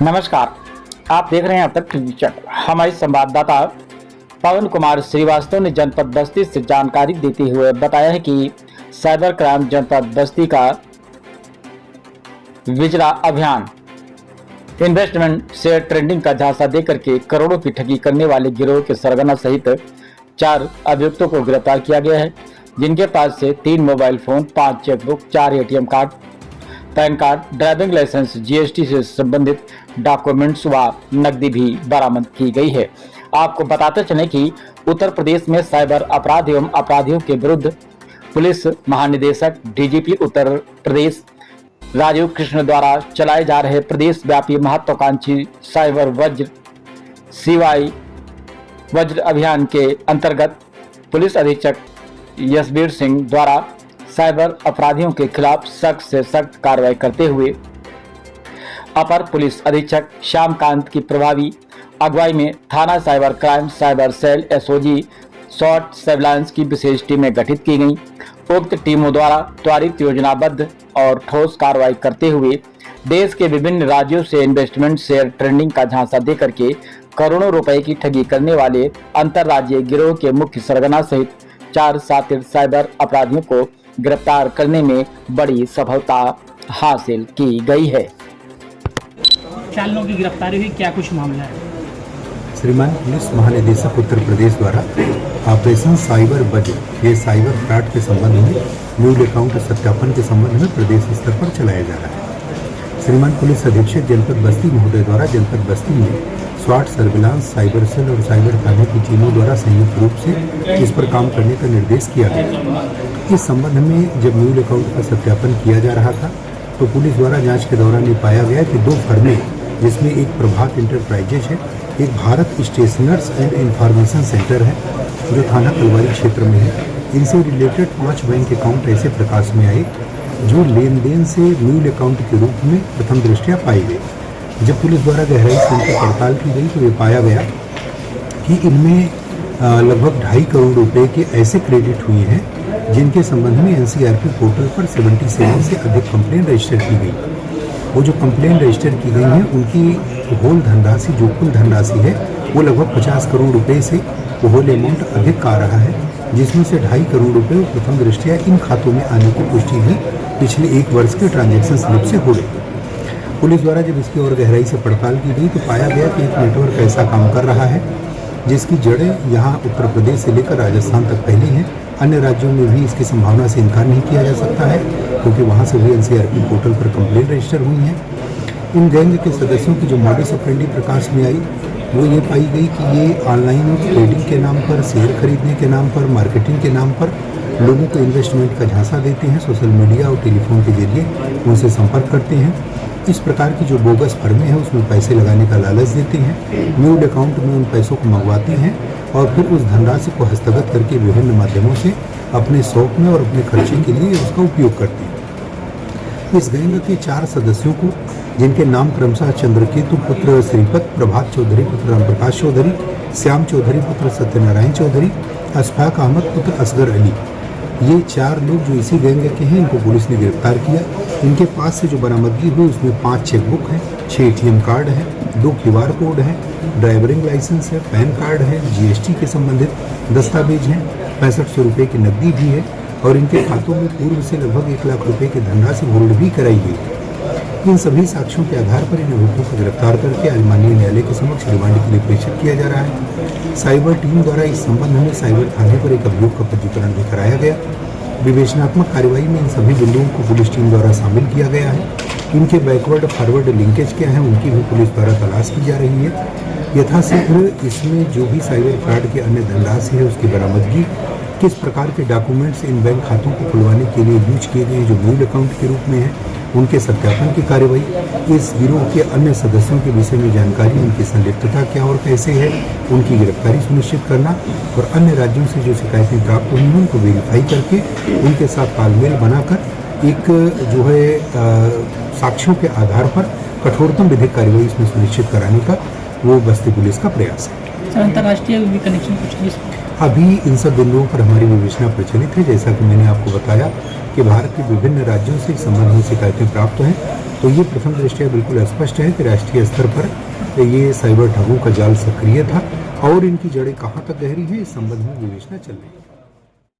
नमस्कार, आप देख रहे हैं अब तक टीवी चैनल। हमारे संवाददाता पवन कुमार श्रीवास्तव ने जनपद बस्ती से जानकारी देते हुए बताया है कि साइबर क्राइम जनपद बस्ती का विजरा अभियान इन्वेस्टमेंट शेयर ट्रेडिंग का झांसा देकर के करोड़ों की ठगी करने वाले गिरोह के सरगना सहित 4 अभियुक्तों को गिरफ्तार किया गया है, जिनके पास से 3 mobile phone, 5 chequebook, 4 ATM card, PAN card, driving licence, GST से संबंधित डॉक्यूमेंट्स व नकदी भी बरामद की गई है। आपको बताते चलें कि उत्तर प्रदेश में साइबर अपराध एवं अपराधियों के विरुद्ध पुलिस महानिदेशक डीजीपी उत्तर प्रदेश राजीव कृष्ण द्वारा चलाए जा रहे प्रदेश व्यापी महत्वाकांक्षी साइबर वज्र अभियान के अंतर्गत पुलिस अधीक्षक यशवीर सिंह द्वारा साइबर अपराधियों के खिलाफ सख्त से सख्त कार्रवाई करते हुए अपर पुलिस अधीक्षक श्यामकांत की प्रभावी अगुवाई में थाना cyber crime cyber cell SOG short surveillance की विशेष टीमें गठित की गईं। उक्त टीमों द्वारा त्वरित योजनाबद्ध और ठोस कार्रवाई करते हुए देश के विभिन्न राज्यों से इन्वेस्टमेंट शेयर ट्रेडिंग का झांसा देकर के करोड़ों रुपए की ठगी करने वाले अंतर्राज्यीय गिरोह के मुख्य सरगना सहित 4 शातिर साइबर अपराधियों को गिरफ्तार करने में बड़ी सफलता हासिल की गई है। 4 लोगों की गिरफ्तारी हुई, क्या कुछ मामला है? श्रीमान पुलिस महानिदेशक उत्तर प्रदेश द्वारा ऑपरेशन साइबर वज्र ये साइबर फ्रॉड के संबंध में मूल अकाउंट सत्यापन के संबंध में प्रदेश स्तर पर चलाया जा रहा है। श्रीमान पुलिस अधीक्षक जनपद बस्ती महोदय द्वारा जनपद बस्ती में स्वाट सर्विलांस साइबर सेल और साइबर थाने की टीमों द्वारा संयुक्त रूप से इस पर काम करने का निर्देश किया गया। इस संबंध में जब मूल अकाउंट का सत्यापन किया जा रहा था तो पुलिस द्वारा जांच के दौरान ये पाया गया कि 2 फर्में, जिसमें एक प्रभात इंटरप्राइजेज है, एक Bharat stationers and information centre है जो थाना कलवारी क्षेत्र में है, इनसे रिलेटेड 5 बैंक अकाउंट ऐसे प्रकाश में आए जो लेन देन से मूल अकाउंट के रूप में प्रथम दृष्टया पाए गए। जब पुलिस द्वारा गहराई से इनकी पड़ताल की गई तो ये पाया गया कि इनमें लगभग 2.5 करोड़ रुपए के ऐसे क्रेडिट हुए हैं जिनके संबंध में एनसीआरपी पोर्टल पर 77 से अधिक कंप्लेन रजिस्टर की गई। वो जो कंप्लेन रजिस्टर की गई हैं उनकी होल धनराशि, जो कुल धनराशि है वो लगभग 50 करोड़ रुपए से वो होल अमाउंट अधिक का रहा है, जिसमें से 2.5 करोड़ रुपए प्रथम दृष्टया इन खातों में आने की पुष्टि भी पिछले 1 वर्ष के ट्रांजैक्शन स्लिप से हो गई। पुलिस द्वारा जब इसकी और गहराई से पड़ताल की गई तो पाया गया कि एक नेटवर्क ऐसा काम कर रहा है जिसकी जड़ें यहाँ उत्तर प्रदेश से लेकर राजस्थान तक फैली हैं। अन्य राज्यों में भी इसकी संभावना से इनकार नहीं किया जा सकता है क्योंकि वहाँ से भी एनसीआरपी पोर्टल पर कंप्लेंट रजिस्टर हुई हैं। इन गैंग के सदस्यों की जो मॉडस ऑपरेंडी प्रकाश में आई वो ये पाई गई कि ये ऑनलाइन ट्रेडिंग के नाम पर, शेयर खरीदने के नाम पर, मार्केटिंग के नाम पर लोगों को इन्वेस्टमेंट का झांसा देते हैं। सोशल मीडिया और टेलीफोन के जरिए उनसे संपर्क करते हैं। इस प्रकार की जो बोगस फर्में हैं उसमें पैसे लगाने का लालच देते हैं, म्यूड अकाउंट में उन पैसों को मंगवाते हैं और फिर उस धनराशि को हस्तगत करके विभिन्न माध्यमों से अपने शौक में और अपने खर्चे के लिए उसका उपयोग करते हैं। इस गैंग के 4 सदस्यों को, जिनके नाम क्रमशः चंद्रकेतु पुत्र श्रीपत, प्रभात चौधरी पुत्र रामप्रकाश चौधरी, श्याम चौधरी पुत्र सत्यनारायण चौधरी, अशफाक अहमद पुत्र असगर अली, ये 4 लोग जो इसी गैंग के हैं, इनको पुलिस ने गिरफ्तार किया। इनके पास से जो बरामदगी हुई उसमें 5 चेकबुक हैं, 6 एटीएम कार्ड हैं, 2 QR कोड हैं, ड्राइविंग लाइसेंस है, पैन कार्ड है, जीएसटी के संबंधित दस्तावेज हैं, 6500 रुपये की नकदी भी है और इनके खातों में पूर्व से लगभग 1 लाख रुपये की धनराशि होल्ड भी कराई गई। इन सभी साक्ष्यों के आधार पर इन अभियुक्तों को गिरफ्तार करके आज माननीय न्यायालय के समक्ष रिमांड के लिए प्रेषित किया जा रहा है। साइबर टीम द्वारा इस संबंध में साइबर थाने पर एक अभियोग का पंजीकरण भी कराया गया। विवेचनात्मक कार्रवाई में इन सभी बिंदुओं को पुलिस टीम द्वारा शामिल किया गया है। इनके बैकवर्ड फॉरवर्ड लिंकेज क्या है उनकी भी पुलिस द्वारा तलाश की जा रही है। यथाशीघ्र इसमें जो भी साइबर फ्रॉड के अन्य धनराशि है उसकी बरामदगी, किस प्रकार के डॉक्यूमेंट्स इन बैंक खातों को खुलवाने के लिए यूज किए गए जो मूल अकाउंट के रूप में है, उनके सत्यापन की कार्रवाई, इस गिरोह के अन्य सदस्यों के विषय में जानकारी, उनकी संलिप्तता क्या और कैसे है, उनकी गिरफ्तारी सुनिश्चित करना और अन्य राज्यों से जो शिकायतें प्राप्त हुई हैं उनको वेरीफाई करके उनके साथ तालमेल बनाकर एक जो है साक्ष्यों के आधार पर कठोरतम विधिक कार्रवाई इसमें सुनिश्चित कराने का वो बस्ती पुलिस का प्रयास है। अंतर्राष्ट्रीय कनेक्शन कुछ अभी इन सब बिंदुओं पर हमारी विवेचना प्रचलित है। जैसा कि मैंने आपको बताया कि भारत के विभिन्न राज्यों से इस संबंध में शिकायतें प्राप्त हैं तो ये प्रथम दृष्टया बिल्कुल स्पष्ट है कि राष्ट्रीय स्तर पर ये साइबर ठगों का जाल सक्रिय था और इनकी जड़ें कहाँ तक गहरी हैं इस संबंध में विवेचना चल रही है।